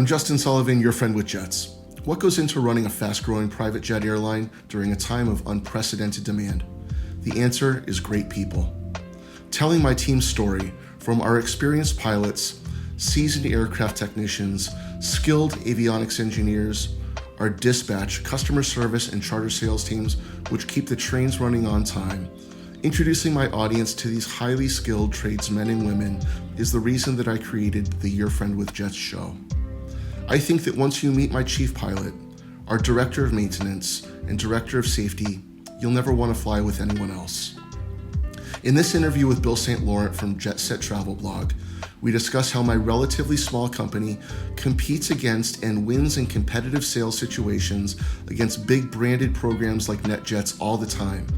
I'm Justin Sullivan, your friend with Jets. What goes into running a fast-growing private jet airline during a time of unprecedented demand? The answer is great people. Telling my team's story from our experienced pilots, seasoned aircraft technicians, skilled avionics engineers, our dispatch, customer service, and charter sales teams, which keep the trains running on time. Introducing my audience to these highly skilled tradesmen and women is the reason that I created the Your Friend with Jets show. I think that once you meet my chief pilot, our director of maintenance, and director of safety, you'll never want to fly with anyone else. In this interview with Bill St. Laurent from Jetset Travel Blog, we discuss how my relatively small company competes against and wins in competitive sales situations against big branded programs like NetJets all the time,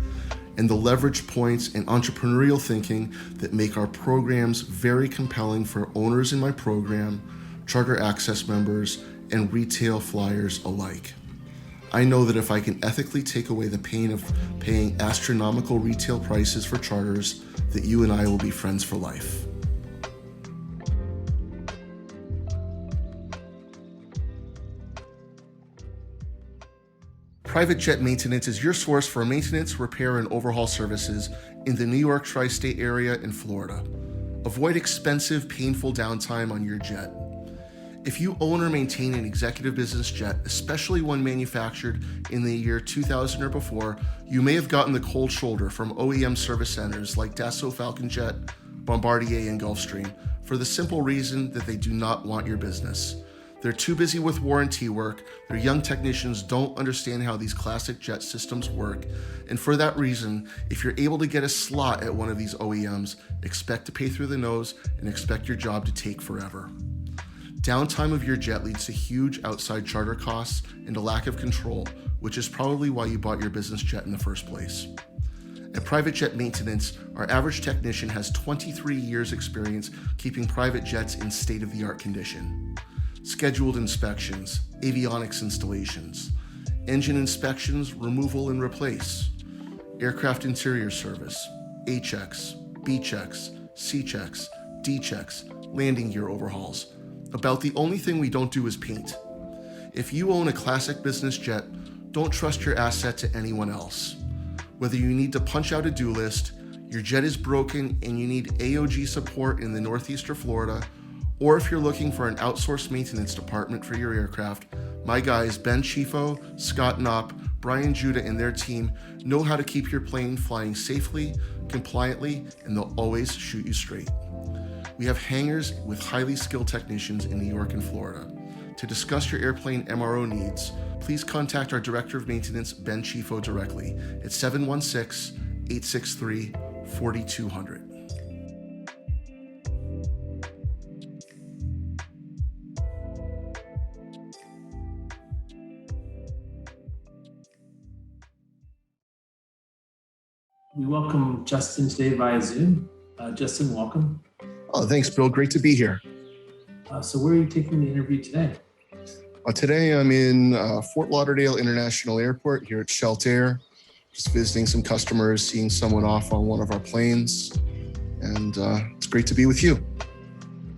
and the leverage points and entrepreneurial thinking that make our programs very compelling for owners in my program, charter access members, and retail flyers alike. I know that if I can ethically take away the pain of paying astronomical retail prices for charters, that you and I will be friends for life. Private Jet Maintenance is your source for maintenance, repair, and overhaul services in the New York tri-state area and Florida. Avoid expensive, painful downtime on your jet. If you own or maintain an executive business jet, especially one manufactured in the year 2000 or before, you may have gotten the cold shoulder from OEM service centers like Dassault Falcon Jet, Bombardier, and Gulfstream for the simple reason that they do not want your business. They're too busy with warranty work, their young technicians don't understand how these classic jet systems work, and for that reason, if you're able to get a slot at one of these OEMs, expect to pay through the nose and expect your job to take forever. Downtime of your jet leads to huge outside charter costs and a lack of control, which is probably why you bought your business jet in the first place. At Private Jet Maintenance, our average technician has 23 years experience keeping private jets in state-of-the-art condition. Scheduled inspections, avionics installations, engine inspections, removal and replace, aircraft interior service, A checks, B checks, C checks, D checks, landing gear overhauls. About the only thing we don't do is paint. If you own a classic business jet, don't trust your asset to anyone else. Whether you need to punch out a due list, your jet is broken and you need AOG support in the Northeast or Florida, or if you're looking for an outsourced maintenance department for your aircraft, my guys Ben Chifo, Scott Knopp, Brian Judah, and their team know how to keep your plane flying safely, compliantly, and they'll always shoot you straight. We have hangars with highly skilled technicians in New York and Florida. To discuss your airplane MRO needs, please contact our Director of Maintenance, Ben Chifo, directly at 716-863-4200. We welcome Justin today via Zoom. Justin, welcome. Oh, thanks, Bill. Great to be here. So where are you taking the interview today? Today I'm in Fort Lauderdale International Airport here at Shelter, just visiting some customers, seeing someone off on one of our planes, and it's great to be with you.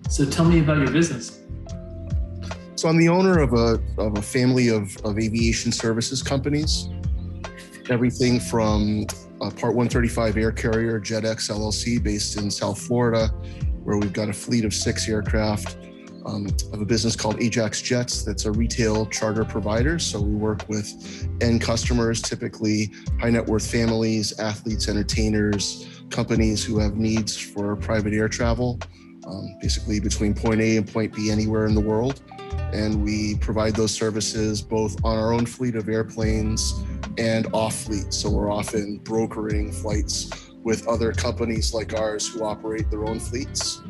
So tell me about your business. So I'm the owner of a family of aviation services companies, everything from Part 135 air carrier, JetX LLC, based in South Florida, where we've got a fleet of 6 aircraft. I have a business called Ajax Jets that's a retail charter provider. So we work with end customers, typically high net worth families, athletes, entertainers, companies who have needs for private air travel, basically between point A and point B anywhere in the world. And we provide those services both on our own fleet of airplanes and off fleet. So we're often brokering flights with other companies like ours who operate their own fleets.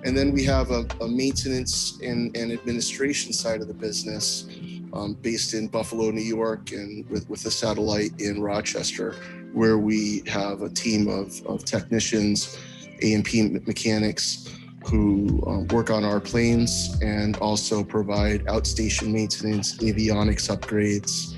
And then we have a maintenance and administration side of the business based in Buffalo, New York, and with a satellite in Rochester, where we have a team of technicians, A&P mechanics, who work on our planes and also provide outstation maintenance, avionics upgrades,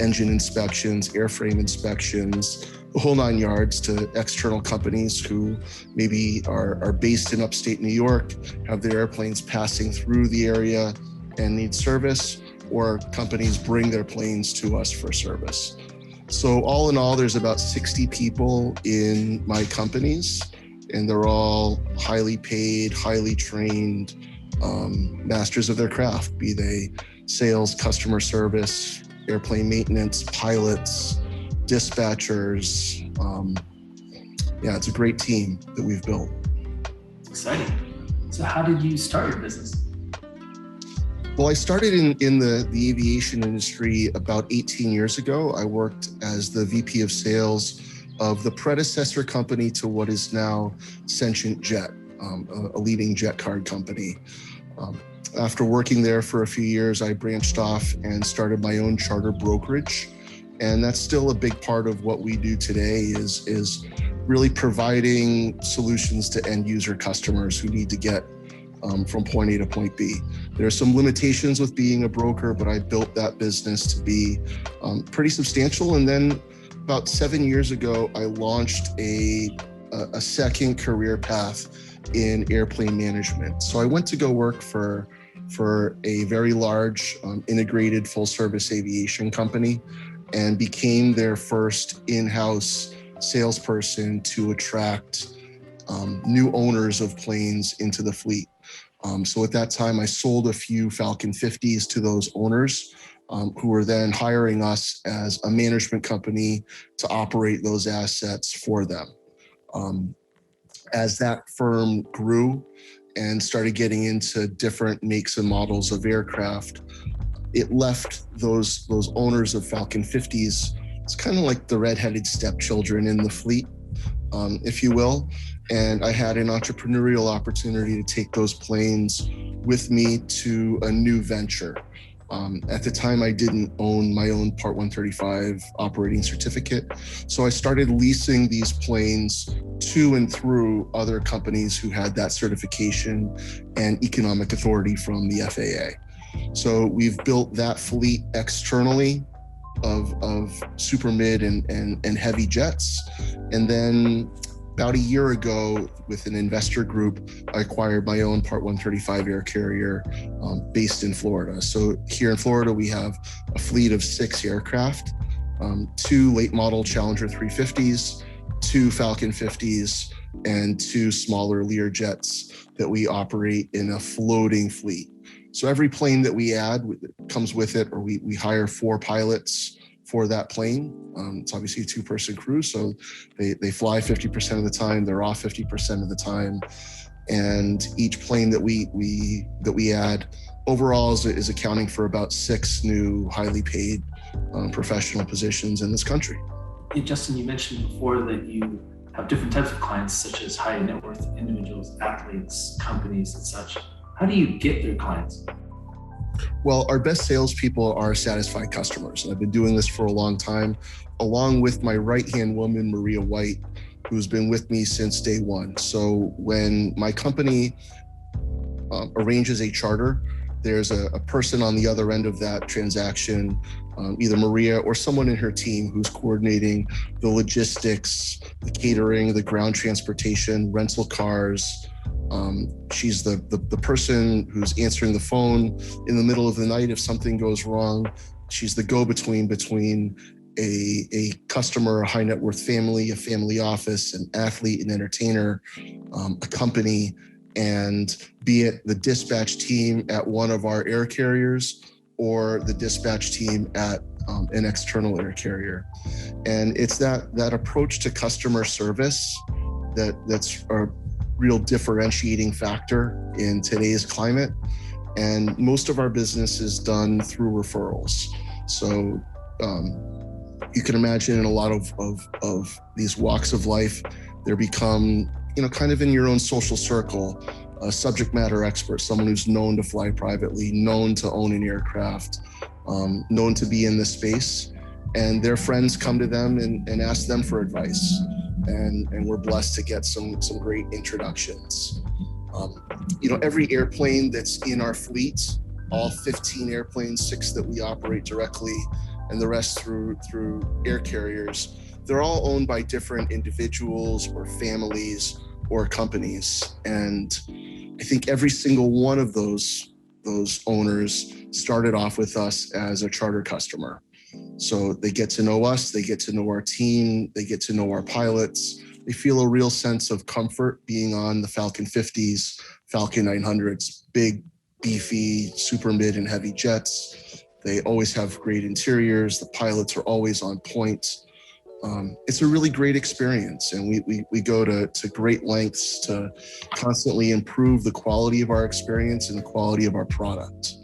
engine inspections, airframe inspections, whole nine yards to external companies who maybe are based in upstate New York, have their airplanes passing through the area and need service, or companies bring their planes to us for service. So all in all, there's about 60 people in my companies, and they're all highly paid, highly trained masters of their craft, be they sales, customer service, airplane maintenance, pilots, dispatchers. Yeah, it's a great team that we've built. Exciting. So how did you start your business? Well, I started in the aviation industry about 18 years ago. I worked as the VP of sales of the predecessor company to what is now Sentient Jet, a leading jet card company. After working there for a few years, I branched off and started my own charter brokerage. And that's still a big part of what we do today is really providing solutions to end user customers who need to get from point A to point B. There are some limitations with being a broker, but I built that business to be pretty substantial. And then about 7 years ago, I launched a second career path in airplane management. So I went to go work for a very large integrated full service aviation company and became their first in-house salesperson to attract new owners of planes into the fleet. So at that time, I sold a few Falcon 50s to those owners who were then hiring us as a management company to operate those assets for them. As that firm grew and started getting into different makes and models of aircraft, it left those owners of Falcon 50s, it's kind of like the redheaded stepchildren in the fleet, if you will. And I had an entrepreneurial opportunity to take those planes with me to a new venture. At the time, I didn't own my own Part 135 operating certificate. So I started leasing these planes to and through other companies who had that certification and economic authority from the FAA. So we've built that fleet externally of super mid and heavy jets. And then about a year ago, with an investor group, I acquired my own Part 135 air carrier based in Florida. So here in Florida, we have a fleet of 6 aircraft, 2 late model Challenger 350s, 2 Falcon 50s, and 2 smaller Lear jets that we operate in a floating fleet. So every plane that we add comes with it, or we hire 4 pilots for that plane. It's obviously a 2-person crew, so they fly 50% of the time, they're off 50% of the time. And each plane that we add overall is accounting for about 6 new highly paid professional positions in this country. Yeah, Justin, you mentioned before that you have different types of clients, such as high net worth individuals, athletes, companies, and such. How do you get their clients? Well, our best salespeople are satisfied customers. And I've been doing this for a long time, along with my right-hand woman, Maria White, who's been with me since day one. So when my company arranges a charter, there's a person on the other end of that transaction, either Maria or someone in her team who's coordinating the logistics, the catering, the ground transportation, rental cars. She's the person who's answering the phone in the middle of the night if something goes wrong. She's the go-between between a customer, a high net worth family, a family office, an athlete, an entertainer, a company, and be it the dispatch team at one of our air carriers or the dispatch team at an external air carrier. And it's that approach to customer service that's a real differentiating factor in today's climate. And most of our business is done through referrals. So you can imagine in a lot of these walks of life, there become, kind of in your own social circle, a subject matter expert, someone who's known to fly privately, known to own an aircraft, known to be in this space. And their friends come to them and ask them for advice. And we're blessed to get some great introductions. Every airplane that's in our fleet, all 15 airplanes, 6 that we operate directly, and the rest through air carriers, they're all owned by different individuals or families or companies. And I think every single one of those owners started off with us as a charter customer. So they get to know us, they get to know our team, they get to know our pilots. They feel a real sense of comfort being on the Falcon 50s, Falcon 900s, big, beefy, super mid and heavy jets. They always have great interiors. The pilots are always on point. It's a really great experience, and we go to great lengths to constantly improve the quality of our experience and the quality of our product.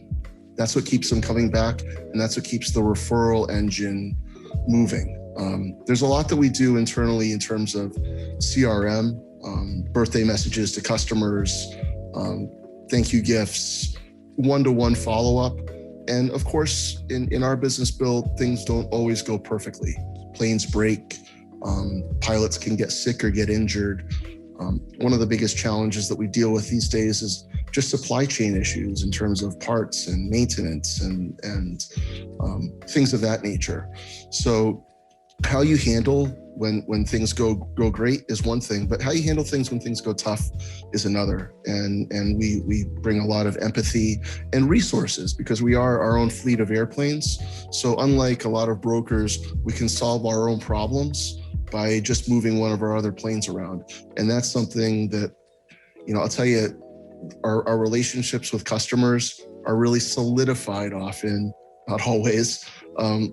That's what keeps them coming back, and that's what keeps the referral engine moving. There's a lot that we do internally in terms of CRM, birthday messages to customers, thank you gifts, one-to-one follow-up. And of course, in our business build, things don't always go perfectly. Planes break, pilots can get sick or get injured. One of the biggest challenges that we deal with these days is just supply chain issues in terms of parts and maintenance and things of that nature. So how you handle when things go great is one thing, but how you handle things when things go tough is another. And we bring a lot of empathy and resources because we are our own fleet of airplanes. So unlike a lot of brokers, we can solve our own problems by just moving one of our other planes around. And that's something that, I'll tell you, our relationships with customers are really solidified often, not always,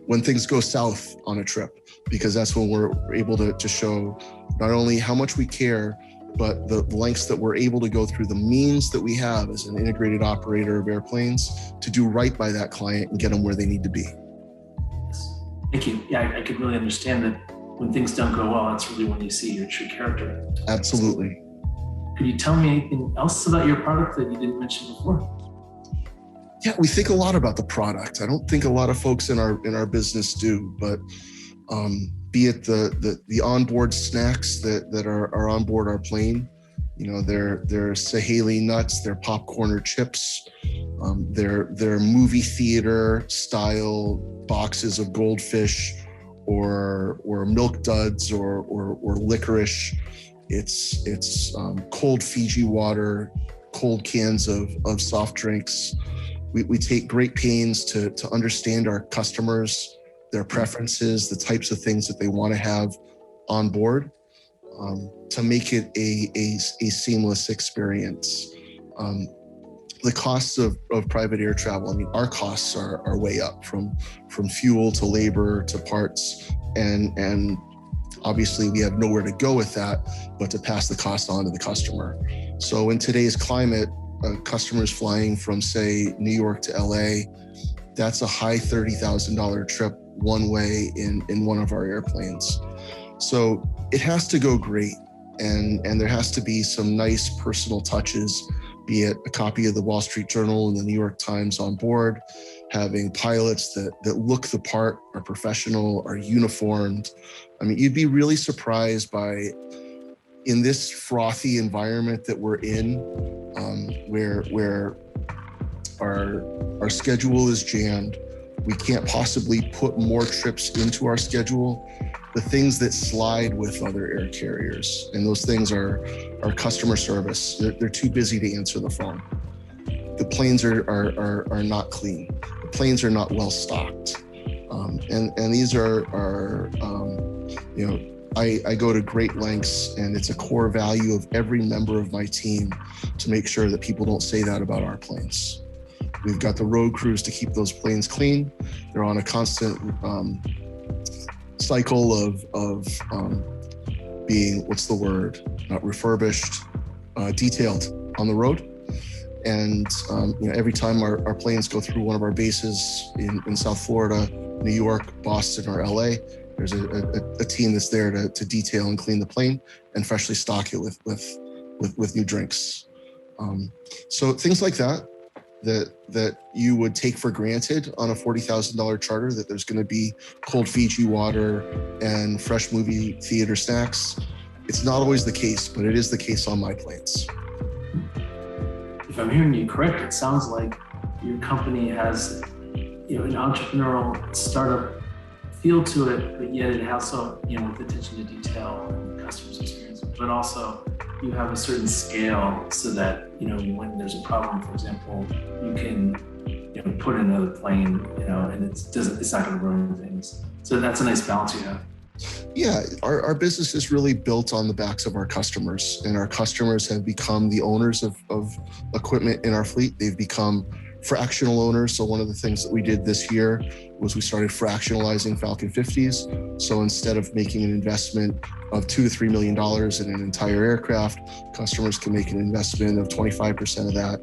when things go south on a trip, because that's when we're able to show not only how much we care, but the lengths that we're able to go through, the means that we have as an integrated operator of airplanes to do right by that client and get them where they need to be. Thank you. Yeah, I could really understand that when things don't go well, that's really when you see your true character. Absolutely. Could you tell me anything else about your product that you didn't mention before? Yeah, we think a lot about the product. I don't think a lot of folks in our business do, but be it the onboard snacks that are on board our plane, they're Saheli nuts, they're popcorn or chips, they're movie theater style boxes of goldfish or milk duds or licorice. It's cold Fiji water, cold cans of soft drinks. We take great pains to understand our customers, their preferences, the types of things that they want to have on board, to make it a seamless experience. The costs of private air travel, our costs are way up from fuel to labor to parts, and obviously we have nowhere to go with that, but to pass the cost on to the customer. So in today's climate, customers flying from, say, New York to LA, that's a high $30,000 trip one way in one of our airplanes. So it has to go great, and there has to be some nice personal touches, be it a copy of the Wall Street Journal and the New York Times on board, having pilots that look the part, are professional, are uniformed. You'd be really surprised by, in this frothy environment that we're in, where our schedule is jammed, we can't possibly put more trips into our schedule, the things that slide with other air carriers, and those things are customer service. They're too busy to answer the phone. The planes are not clean. The planes are not well stocked. And these are I go to great lengths, and it's a core value of every member of my team to make sure that people don't say that about our planes. We've got the road crews to keep those planes clean. They're on a constant cycle of being, what's the word? Not refurbished, detailed on the road. And every time our planes go through one of our bases in South Florida, New York, Boston, or LA, there's a team that's there to detail and clean the plane and freshly stock it with new drinks. So things like that you would take for granted on a $40,000 charter, that there's going to be cold Fiji water and fresh movie theater snacks. It's not always the case, but it is the case on my planes. If I'm hearing you correct, it sounds like your company has an entrepreneurial startup feel to it, but yet it also, with attention to detail and the customer's experience, but also you have a certain scale so that, when there's a problem, for example, you can, put in another plane, and it's not going to ruin things. So that's a nice balance you have. Yeah, our business is really built on the backs of our customers, and our customers have become the owners of equipment in our fleet. They've become fractional owners. So one of the things that we did this year was we started fractionalizing Falcon 50s. So instead of making an investment of $2 to $3 million in an entire aircraft, customers can make an investment of 25% of that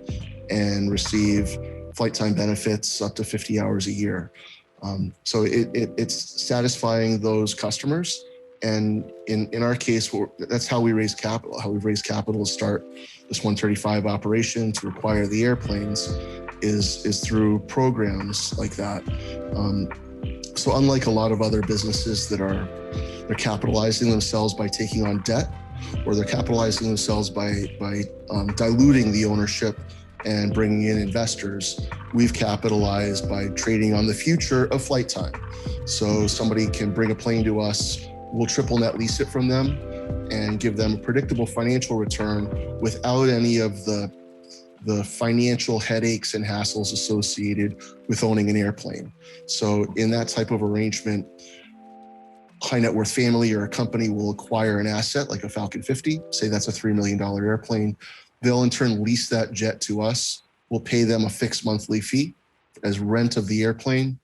and receive flight time benefits up to 50 hours a year. So it's satisfying those customers. And in our case, that's how we raise capital. How we've raised capital to start this 135 operation, to acquire the airplanes, is through programs like that. So unlike a lot of other businesses that they're capitalizing themselves by taking on debt, or they're capitalizing themselves by diluting the ownership and bringing in investors, we've capitalized by trading on the future of flight time. So somebody can bring a plane to us, we'll triple net lease it from them and give them a predictable financial return without any of the financial headaches and hassles associated with owning an airplane. So in that type of arrangement, high net worth family or a company will acquire an asset like a Falcon 50, say that's a $3 million airplane. They'll in turn lease that jet to us. We'll pay them a fixed monthly fee as rent of the airplane.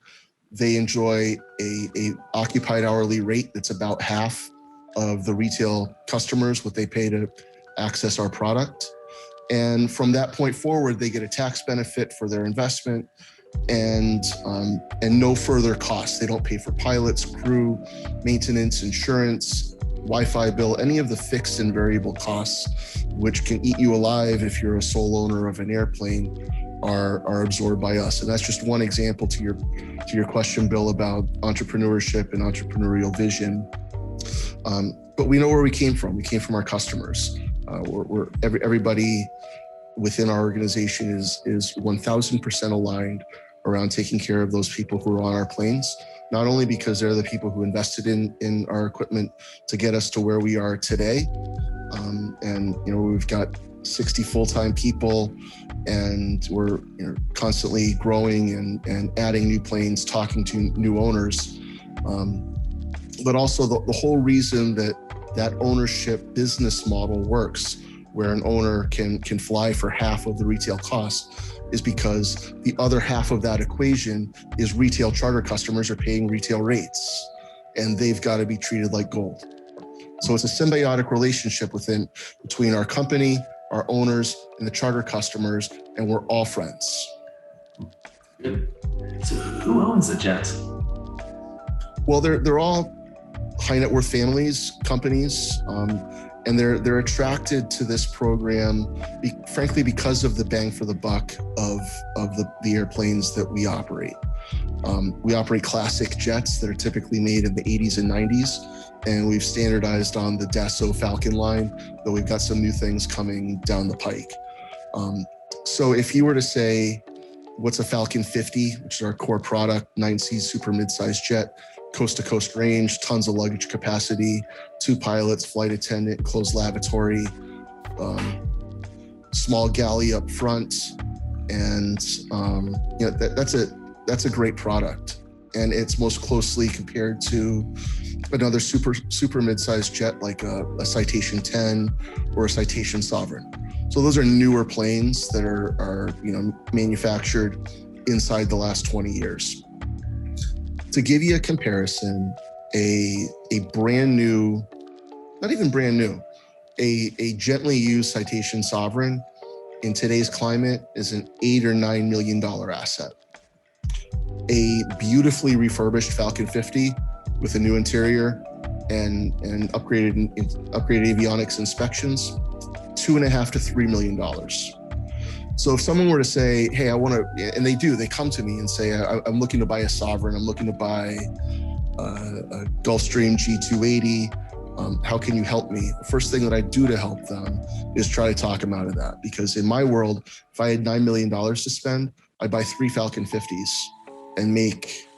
They enjoy a occupied hourly rate that's about half of the retail customers, what they pay to access our product. And from that point forward, they get a tax benefit for their investment and no further costs. They don't pay for pilots, crew, maintenance, insurance, Wi-Fi bill, any of the fixed and variable costs, which can eat you alive if you're a sole owner of an airplane, are absorbed by us. And that's just one example to your question, Bill, about entrepreneurship and entrepreneurial vision. But we know where we came from. We came from our customers. Everybody within our organization is 1000% aligned around taking care of those people who are on our planes, not only because they're the people who invested in our equipment to get us to where we are today. And we've got 60 full-time people, and we're constantly growing and adding new planes, talking to new owners. But also the whole reason that ownership business model works, where an owner can fly for half of the retail cost, is because the other half of that equation is retail charter customers are paying retail rates, and they've got to be treated like gold. So it's a symbiotic relationship between our company, our owners, and the charter customers, and we're all friends. Good. So who owns the jets? Well, they're all high net worth families, companies, and they're attracted to this program, frankly, because of the bang for the buck of the airplanes that we operate. We operate classic jets that are typically made in the 80s and 90s, and we've standardized on the Dassault Falcon line, though we've got some new things coming down the pike. So if you were to say, what's a Falcon 50, which is our core product, 9-seat super mid-sized jet, coast-to-coast range, tons of luggage capacity, 2 pilots, flight attendant, closed lavatory, small galley up front, and that's a great product. And it's most closely compared to another super mid-sized jet like a Citation 10 or a Citation Sovereign. So those are newer planes that are manufactured inside the last 20 years. To give you a comparison, a brand new, not even brand new, a gently used Citation Sovereign in today's climate is an $8 or $9 million asset. A beautifully refurbished Falcon 50 with a new interior and upgraded avionics inspections, $2.5 to $3 million. So if someone were to say, hey, I want to, and they come to me and say, I'm looking to buy a Sovereign, I'm looking to buy a Gulfstream G280, how can you help me? The first thing that I do to help them is try to talk them out of that. Because in my world, if I had $9 million to spend, I'd buy 3 Falcon 50s and make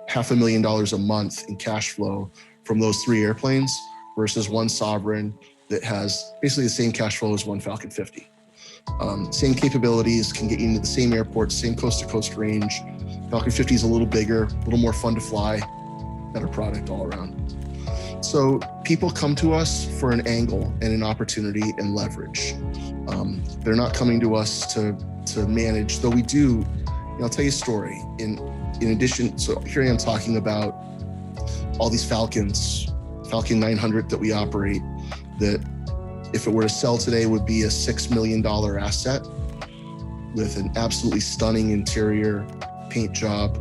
$500,000 a month in cash flow from those 3 airplanes versus one sovereign that has basically the same cash flow as one Falcon 50. Same capabilities, can get you into the same airports, same coast-to-coast range. Falcon 50 is a little bigger, a little more fun to fly, better product all around. So people come to us for an angle and an opportunity and leverage. They're not coming to us to manage, though we do. I'll tell you a story. In addition, so here I am talking about all these Falcons, Falcon 900 that we operate, that if it were to sell today would be a $6 million asset with an absolutely stunning interior paint job,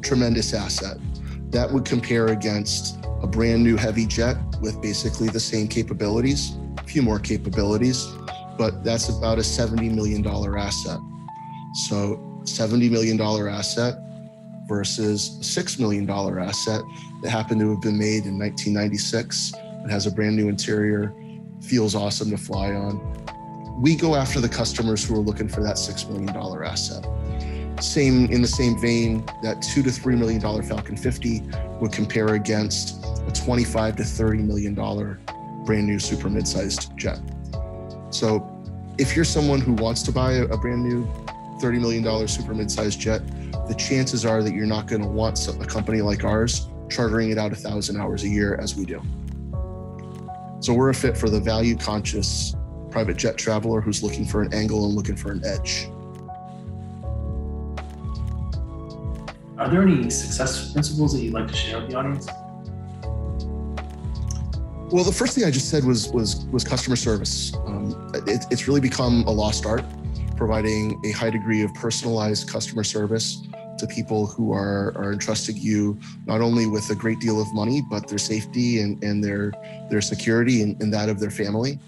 tremendous asset. That would compare against a brand new heavy jet with basically the same capabilities, a few more capabilities, but that's about a $70 million asset. So $70 million asset versus a $6 million asset that happened to have been made in 1996. It has a brand new interior, feels awesome to fly on. We go after the customers who are looking for that $6 million asset. In the same vein, that $2 to $3 million Falcon 50 would compare against a $25 to $30 million brand new super mid-sized jet. So if you're someone who wants to buy a brand new $30 million super mid-sized jet, the chances are that you're not going to want a company like ours chartering it out 1,000 hours a year as we do. So we're a fit for the value-conscious private jet traveler who's looking for an angle and looking for an edge. Are there any success principles that you'd like to share with the audience? Well, the first thing I just said was customer service. It's really become a lost art, providing a high degree of personalized customer service to people who are entrusting you not only with a great deal of money, but their safety and their security and that of their family.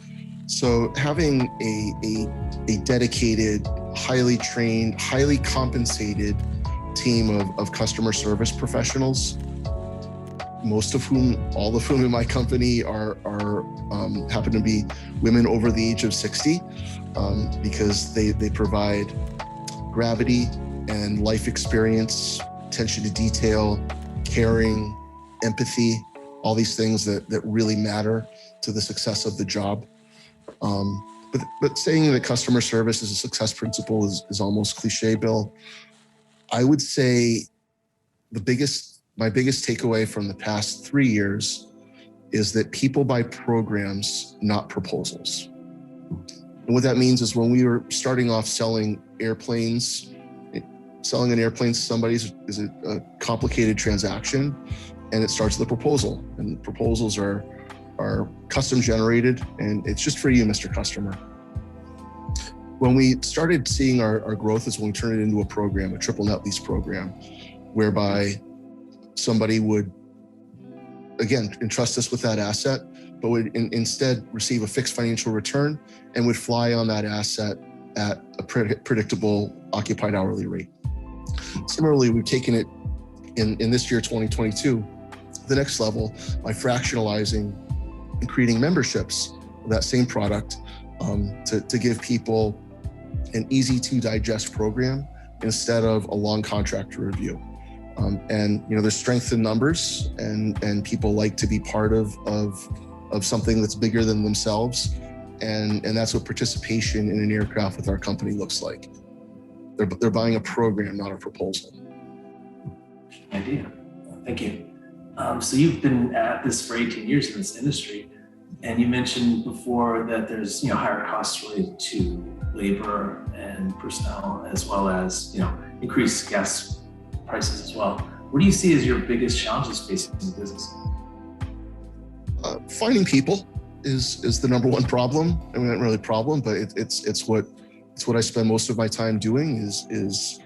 So having a dedicated, highly trained, highly compensated team of customer service professionals, all of whom in my company are happen to be women over the age of 60, because they provide gravity and life experience, attention to detail, caring, empathy, all these things that really matter to the success of the job. But saying that customer service is a success principle is almost cliche, Bill. I would say my biggest takeaway from the past 3 years is that people buy programs, not proposals. And what that means is when we were starting off selling an airplane to somebody is a complicated transaction, and it starts with a proposal. And proposals are custom generated, and it's just for you, Mr. Customer. When we started seeing our growth is when we turned it into a program, a triple net lease program, whereby somebody would, again, entrust us with that asset, but would instead receive a fixed financial return and would fly on that asset at a predictable occupied hourly rate. Similarly, we've taken it in this year, 2022, the next level by fractionalizing and creating memberships of that same product to give people an easy to digest program instead of a long contract to review. And there's strength in numbers, and people like to be part of something that's bigger than themselves, and that's what participation in an aircraft with our company looks like. They're buying a program, not a proposal. Idea. Thank you. So you've been at this for 18 years in this industry, and you mentioned before that there's higher costs related to labor and personnel, as well as increased gas prices as well. What do you see as your biggest challenges facing the business? Finding people is the number one problem. I mean, not really a problem, but it's what I spend most of my time doing is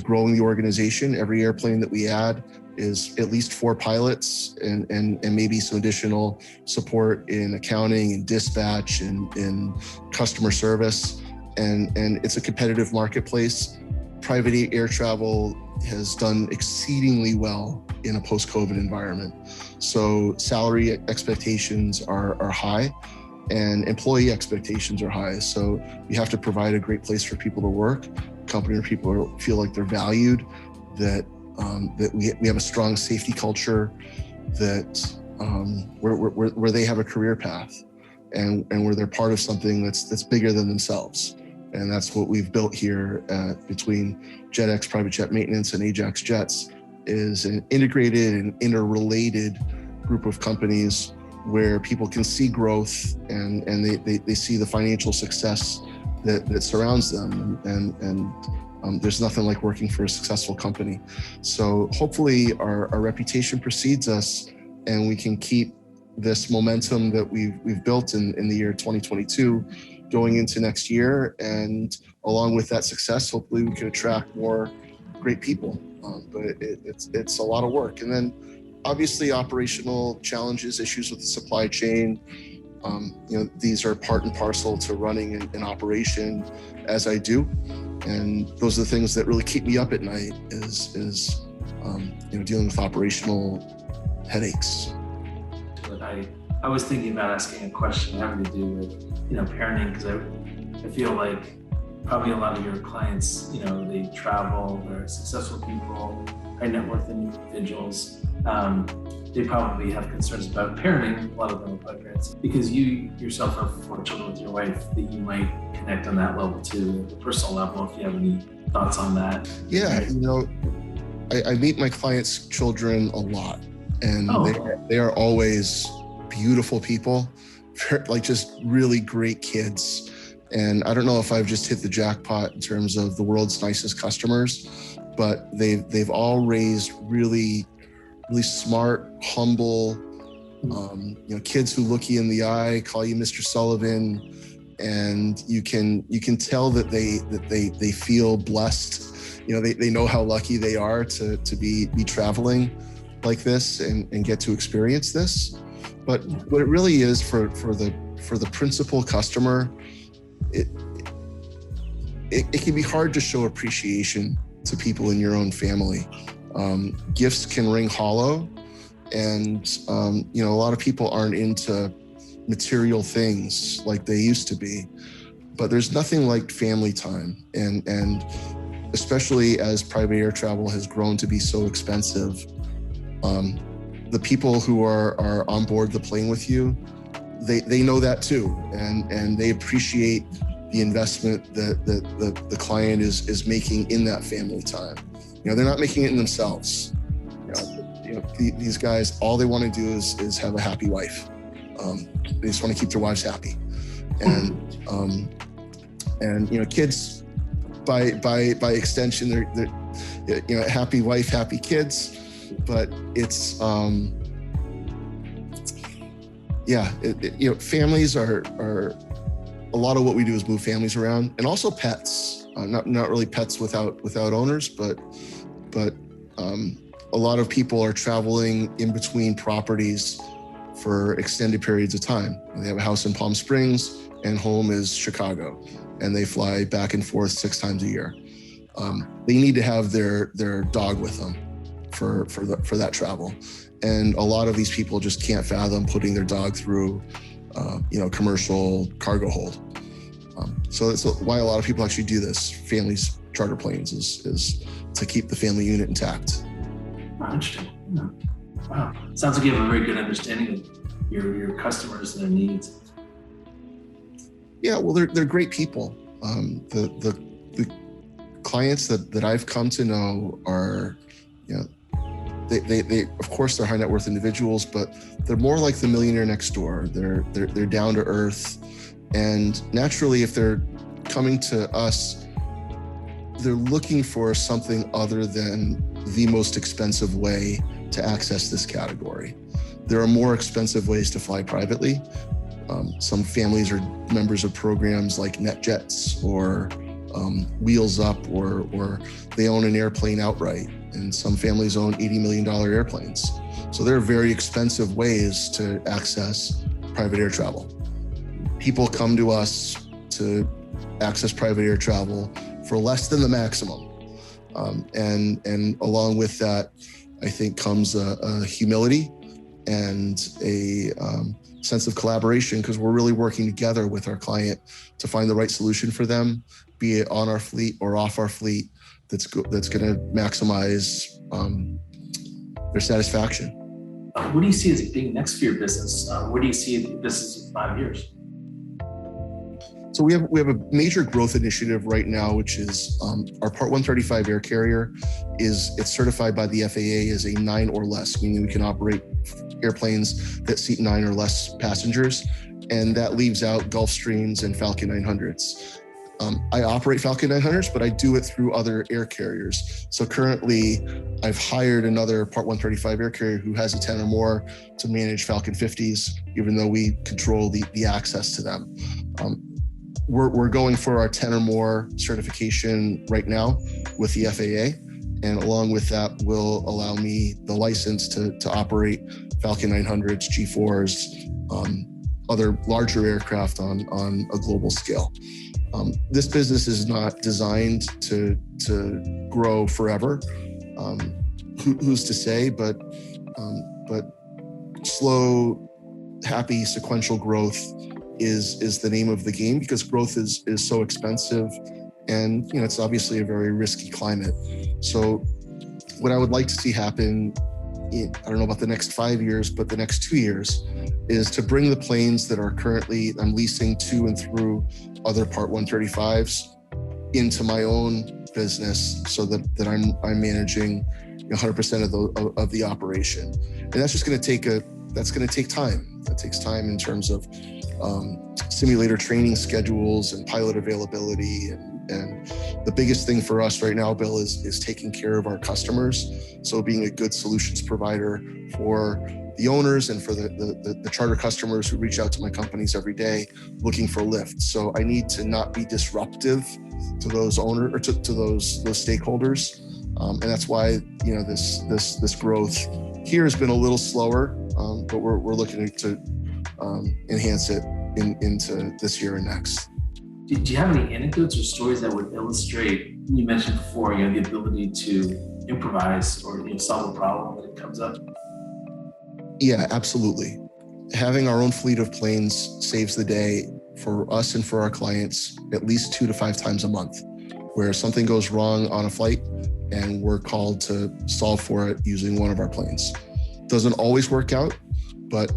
growing the organization. Every airplane that we add is at least 4 pilots and maybe some additional support in accounting and dispatch and in customer service. And it's a competitive marketplace. Private air travel has done exceedingly well in a post-COVID environment. So salary expectations are high and employee expectations are high. So you have to provide a great place for people to work, a company where people feel like they're valued, that we have a strong safety culture, that where they have a career path, and where they're part of something that's bigger than themselves. And that's what we've built here between JetX Private Jet Maintenance and Ajax Jets, is an integrated and interrelated group of companies where people can see growth, and they see the financial success that surrounds them, and there's nothing like working for a successful company. So hopefully our reputation precedes us, and we can keep this momentum that we've built in the year 2022 going into next year. And along with that success, hopefully we can attract more great people. But it's a lot of work. And then obviously operational challenges, issues with the supply chain. These are part and parcel to running an operation as I do. And those are the things that really keep me up at night, is dealing with operational headaches. I was thinking about asking a question having to do with, parenting, because I feel like probably a lot of your clients, they travel, they're successful people, high net worth individuals. They probably have concerns about parenting. A lot of them are parents, because you yourself have 4 children with your wife, that you might connect on that level too, the personal level, if you have any thoughts on that. Yeah, I meet my clients' children a lot, and they are always beautiful people, like just really great kids. And I don't know if I've just hit the jackpot in terms of the world's nicest customers, but they've all raised really smart, humble, kids who look you in the eye, call you Mr. Sullivan, and you can tell that they feel blessed. They know how lucky they are to be traveling like this and get to experience this. But what it really is for the principal customer, it can be hard to show appreciation to people in your own family. Gifts can ring hollow, and a lot of people aren't into material things like they used to be, but there's nothing like family time, and especially as private air travel has grown to be so expensive, the people who are on board the plane with you, they know that too, and they appreciate the investment that the client is making in that family time. They're not making it in themselves. These guys, all they want to do is have a happy wife. They just want to keep their wives happy, and kids, by extension, they're happy wife, happy kids. But it's families are a lot of what we do is move families around, and also pets. Not really pets without owners, but a lot of people are traveling in between properties for extended periods of time. They have a house in Palm Springs and home is Chicago, and they fly back and forth 6 times a year. They need to have their dog with them for that travel, and a lot of these people just can't fathom putting their dog through commercial cargo hold. So that's why a lot of people actually do this. Families charter planes is to keep the family unit intact. Interesting. Wow. Sounds like you have a very good understanding of your customers and their needs. Yeah, well, they're great people. The clients that I've come to know are, they of course they're high net worth individuals, but they're more like the millionaire next door. They're down to earth, and naturally, if they're coming to us, they're looking for something other than the most expensive way to access this category. There are more expensive ways to fly privately. Some families are members of programs like NetJets or Wheels Up, or they own an airplane outright. And some families own $80 million airplanes. So there are very expensive ways to access private air travel. People come to us to access private air travel for less than the maximum. And along with that, I think comes a humility and a sense of collaboration, because we're really working together with our client to find the right solution for them, be it on our fleet or off our fleet, that's going to maximize their satisfaction. What do you see as being next for your business? Where do you see the business in 5 years? So we have a major growth initiative right now, which is our Part 135 air carrier. It's certified by the FAA as a 9 or less, meaning we can operate airplanes that seat 9 or less passengers, and that leaves out Gulfstreams and Falcon 900s. I operate Falcon 900s, but I do it through other air carriers. So currently, I've hired another Part 135 air carrier who has a 10 or more to manage Falcon 50s, even though we control the access to them. We're going for our 10 or more certification right now with the FAA. And along with that will allow me the license to operate Falcon 900s, G4s, other larger aircraft on a global scale. This business is not designed to grow forever. Who's to say? But slow, happy, sequential growth is the name of the game, because growth is so expensive, and it's obviously a very risky climate. So what I would like to see happen, I don't know about the next 5 years, but the next 2 years, is to bring the planes that are currently I'm leasing to and through other Part 135s into my own business, so that I'm managing 100% of the operation. And that's just going to take time. That takes time in terms of simulator training schedules and pilot availability. And the biggest thing for us right now, Bill, is taking care of our customers. So being a good solutions provider for the owners and for the charter customers who reach out to my companies every day looking for lifts. So I need to not be disruptive to those owners or to those stakeholders. And that's why this growth here has been a little slower, but we're looking to enhance it into this year and next. Do you have any anecdotes or stories that would illustrate? You mentioned before, the ability to improvise or solve a problem when it comes up. Yeah, absolutely. Having our own fleet of planes saves the day for us and for our clients at least 2 to 5 times a month, where something goes wrong on a flight and we're called to solve for it using one of our planes. Doesn't always work out, but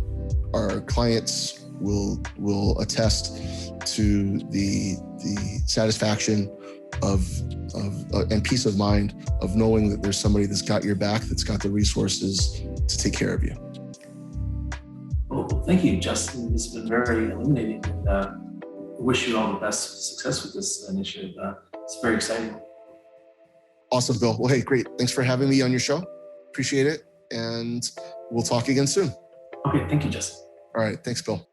our clients will attest to the satisfaction of and peace of mind of knowing that there's somebody that's got your back, that's got the resources to take care of you. Well, thank you, Justin. This has been very illuminating, and wish you all the best success with this initiative. It's very exciting. Awesome, Bill. Well, hey, great. Thanks for having me on your show. Appreciate it. And we'll talk again soon. Okay, thank you, Justin. All right. Thanks, Bill.